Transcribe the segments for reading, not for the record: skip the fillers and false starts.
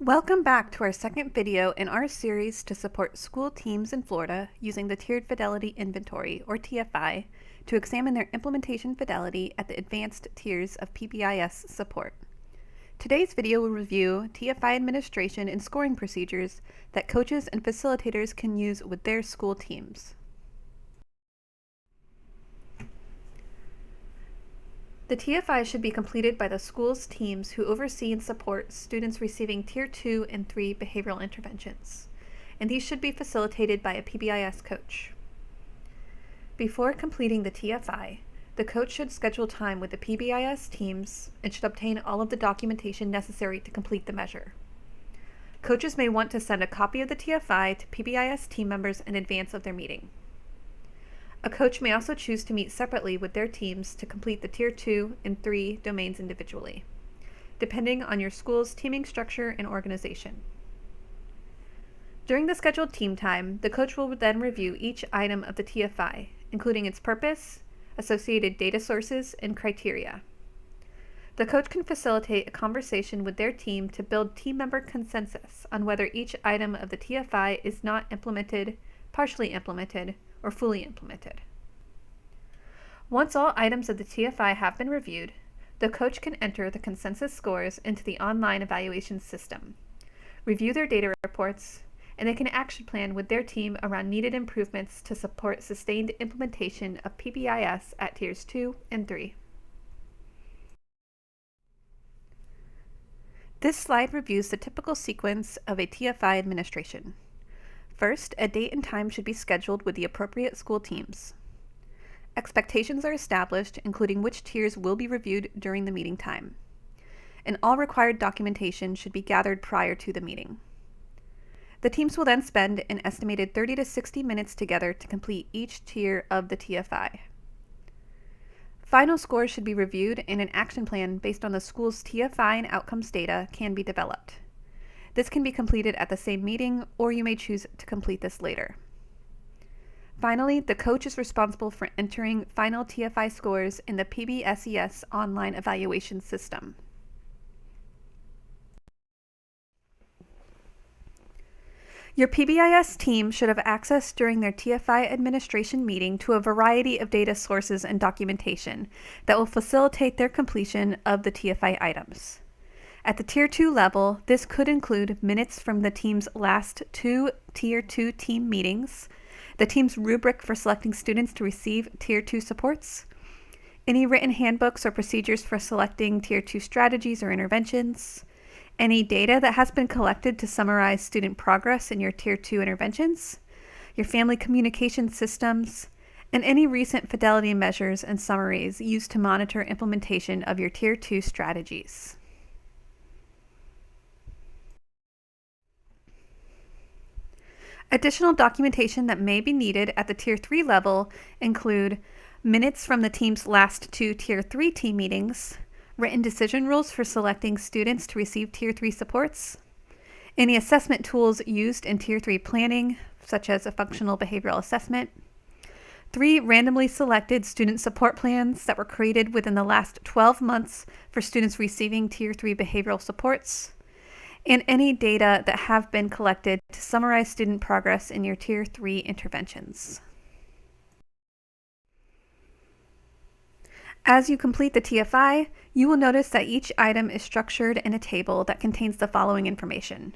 Welcome back to our second video in our series to support school teams in Florida using the Tiered Fidelity Inventory, or TFI, to examine their implementation fidelity at the advanced tiers of PBIS support. Today's video will review TFI administration and scoring procedures that coaches and facilitators can use with their school teams. The TFI should be completed by the school's teams who oversee and support students receiving Tier 2 and 3 behavioral interventions, and these should be facilitated by a PBIS coach. Before completing the TFI, the coach should schedule time with the PBIS teams and should obtain all of the documentation necessary to complete the measure. Coaches may want to send a copy of the TFI to PBIS team members in advance of their meeting. A coach may also choose to meet separately with their teams to complete the Tier 2 and 3 domains individually, depending on your school's teaming structure and organization. During the scheduled team time, the coach will then review each item of the TFI, including its purpose, associated data sources, and criteria. The coach can facilitate a conversation with their team to build team member consensus on whether each item of the TFI is not implemented, partially implemented, or fully implemented. Once all items of the TFI have been reviewed, the coach can enter the consensus scores into the online evaluation system, review their data reports, and they can action plan with their team around needed improvements to support sustained implementation of PBIS at Tiers 2 and 3. This slide reviews the typical sequence of a TFI administration. First, a date and time should be scheduled with the appropriate school teams. Expectations are established, including which tiers will be reviewed during the meeting time. And all required documentation should be gathered prior to the meeting. The teams will then spend an estimated 30 to 60 minutes together to complete each tier of the TFI. Final scores should be reviewed and an action plan based on the school's TFI and outcomes data can be developed. This can be completed at the same meeting, or you may choose to complete this later. Finally, the coach is responsible for entering final TFI scores in the PBSES online evaluation system. Your PBIS team should have access during their TFI administration meeting to a variety of data sources and documentation that will facilitate their completion of the TFI items. At the Tier 2 level, this could include minutes from the team's last 2 Tier 2 team meetings, the team's rubric for selecting students to receive Tier 2 supports, any written handbooks or procedures for selecting Tier 2 strategies or interventions, any data that has been collected to summarize student progress in your Tier 2 interventions, your family communication systems, and any recent fidelity measures and summaries used to monitor implementation of your Tier 2 strategies. Additional documentation that may be needed at the Tier 3 level include minutes from the team's last 2 Tier 3 team meetings, written decision rules for selecting students to receive Tier 3 supports, any assessment tools used in Tier 3 planning, such as a functional behavioral assessment, 3 randomly selected student support plans that were created within the last 12 months for students receiving Tier 3 behavioral supports, and any data that have been collected to summarize student progress in your Tier 3 interventions. As you complete the TFI, you will notice that each item is structured in a table that contains the following information.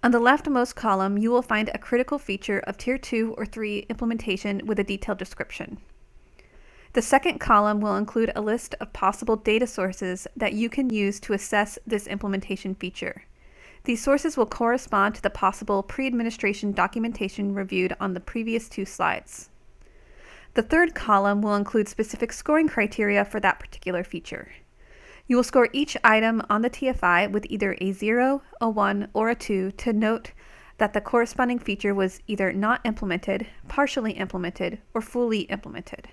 On the leftmost column, you will find a critical feature of Tier 2 or 3 implementation with a detailed description. The second column will include a list of possible data sources that you can use to assess this implementation feature. These sources will correspond to the possible pre-administration documentation reviewed on the previous 2 slides. The third column will include specific scoring criteria for that particular feature. You will score each item on the TFI with either a 0, a 1, or a 2 to note that the corresponding feature was either not implemented, partially implemented, or fully implemented.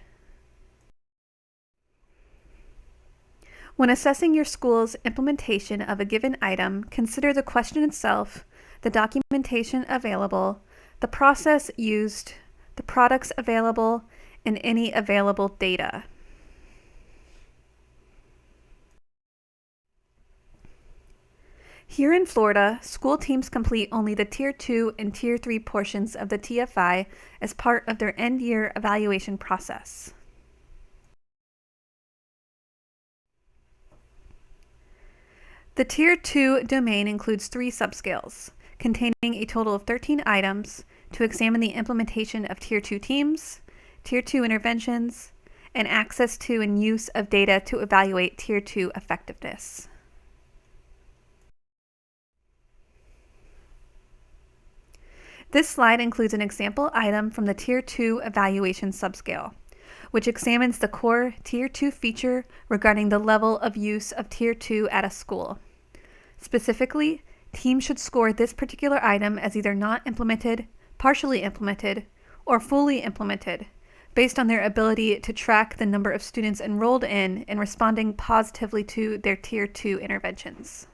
When assessing your school's implementation of a given item, consider the question itself, the documentation available, the process used, the products available, and any available data. Here in Florida, school teams complete only the Tier 2 and Tier 3 portions of the TFI as part of their end-year evaluation process. The Tier 2 domain includes 3 subscales, containing a total of 13 items to examine the implementation of Tier 2 teams, Tier 2 interventions, and access to and use of data to evaluate Tier 2 effectiveness. This slide includes an example item from the Tier 2 evaluation subscale, which examines the core Tier 2 feature regarding the level of use of Tier 2 at a school. Specifically, teams should score this particular item as either not implemented, partially implemented, or fully implemented, based on their ability to track the number of students enrolled in and responding positively to their Tier 2 interventions.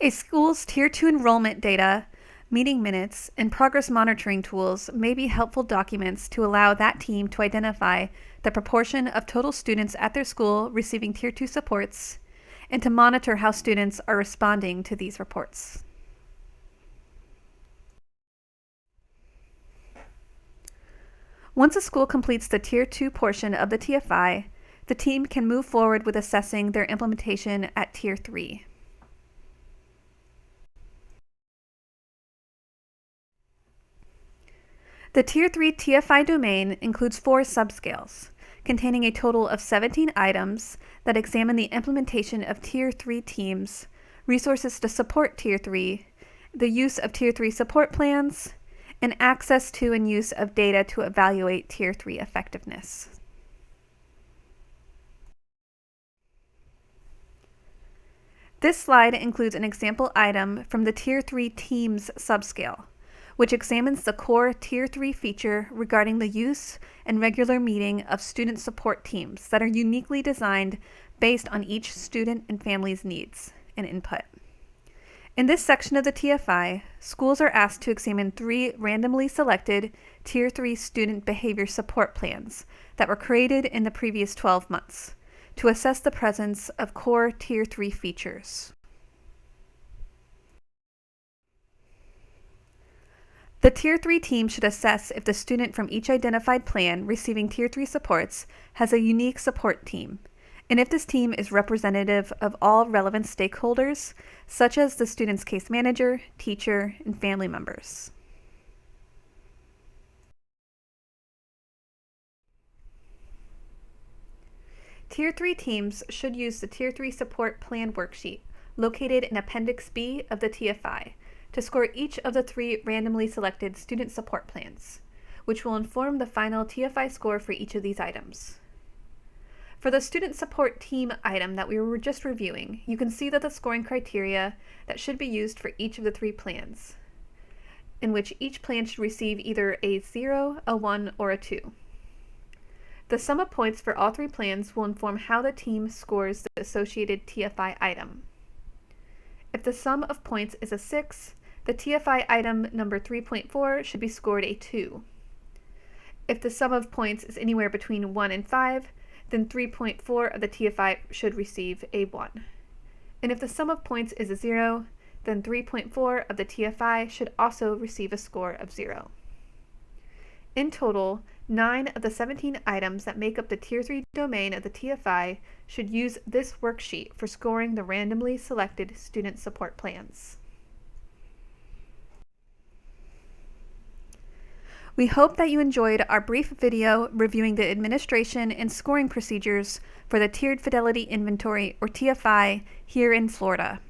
A school's Tier 2 enrollment data, meeting minutes, and progress monitoring tools may be helpful documents to allow that team to identify the proportion of total students at their school receiving Tier 2 supports, and to monitor how students are responding to these reports. Once a school completes the Tier 2 portion of the TFI, the team can move forward with assessing their implementation at Tier 3. The Tier 3 TFI domain includes 4 subscales, containing a total of 17 items that examine the implementation of Tier 3 teams, resources to support Tier 3, the use of Tier 3 support plans, and access to and use of data to evaluate Tier 3 effectiveness. This slide includes an example item from the Tier 3 teams subscale, which examines the core Tier 3 feature regarding the use and regular meeting of student support teams that are uniquely designed based on each student and family's needs and input. In this section of the TFI, schools are asked to examine 3 randomly selected Tier 3 student behavior support plans that were created in the previous 12 months to assess the presence of core Tier 3 features. The Tier 3 team should assess if the student from each identified plan receiving Tier 3 supports has a unique support team, and if this team is representative of all relevant stakeholders, such as the student's case manager, teacher, and family members. Tier 3 teams should use the Tier 3 support plan worksheet located in Appendix B of the TFI to score each of the 3 randomly selected student support plans, which will inform the final TFI score for each of these items. For the student support team item that we were just reviewing, you can see that the scoring criteria that should be used for each of the 3 plans, in which each plan should receive either a 0, a 1, or a 2. The sum of points for all 3 plans will inform how the team scores the associated TFI item. If the sum of points is a 6, the TFI item number 3.4 should be scored a 2. If the sum of points is anywhere between 1 and 5, then 3.4 of the TFI should receive a 1. And if the sum of points is a 0, then 3.4 of the TFI should also receive a score of 0. In total, 9 of the 17 items that make up the Tier 3 domain of the TFI should use this worksheet for scoring the randomly selected student support plans. We hope that you enjoyed our brief video reviewing the administration and scoring procedures for the Tiered Fidelity Inventory, or TFI, here in Florida.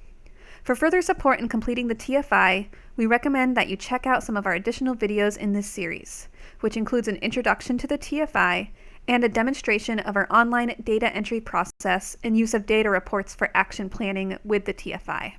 For further support in completing the TFI, we recommend that you check out some of our additional videos in this series, which includes an introduction to the TFI and a demonstration of our online data entry process and use of data reports for action planning with the TFI.